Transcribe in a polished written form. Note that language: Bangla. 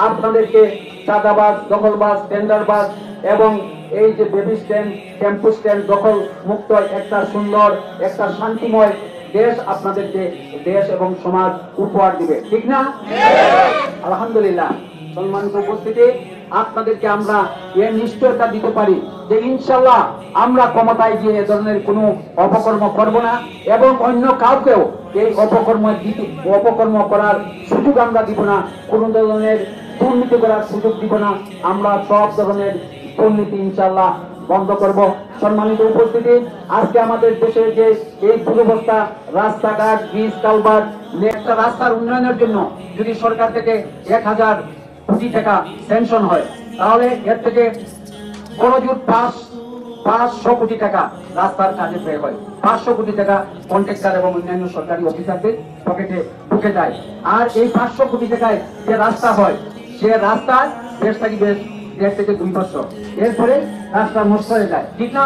আপনাদেরকে চাঁদাবাজ, দখলবাজ, টেন্ডারবাজ এবং এই যে বেবি স্ট্যান্ড, টেম্পু স্ট্যান্ড দখল মুক্ত একটা সুন্দর, একটা শান্তিময় দেশ আপনাদেরকে, দেশ এবং সমাজ উপহার দিবে, ঠিক না? আলহামদুলিল্লাহ। সম্মানিত উপস্থিতি, আপনাদেরকে আমরা এর নিশ্চয়তা দিতে পারি যে ইনশাল্লাহ আমরা ক্ষমতায় গিয়ে এ ধরনের কোনো অপকর্ম করব না এবং অন্য কাউকেও এই অপকর্ম করার সুযোগ আমরা দিব না, কোনো ধরনের দুর্নীতি করার সুযোগ দিব না। আমরা সব ধরনের দুর্নীতি ইনশাল্লাহ বন্ধ করব। সম্মানিত উপস্থিতি, আজকে আমাদের দেশের যে এই দুরবস্থা, রাস্তাঘাট, ব্রিজ, কালভার্ট, একটা রাস্তার উন্নয়নের জন্য যদি সরকার থেকে 1000 কোটি টাকা স্যাংশন হয়, তাহলে এর থেকে গণজোট 500 কোটি টাকা রাস্তার কাজে ব্যয় হয়। 500 কোটি টাকা কন্ট্রাক্টর এবং অন্যান্য সরকারি অফিসারদের পকেটে ঢুকে যায়। আর এই 500 কোটি টাকায় যে রাস্তা হয়, সে রাস্তায় 1.5 থেকে 2 বছর, এরপরে রাস্তা নষ্ট হয়ে যায়, ঠিক না?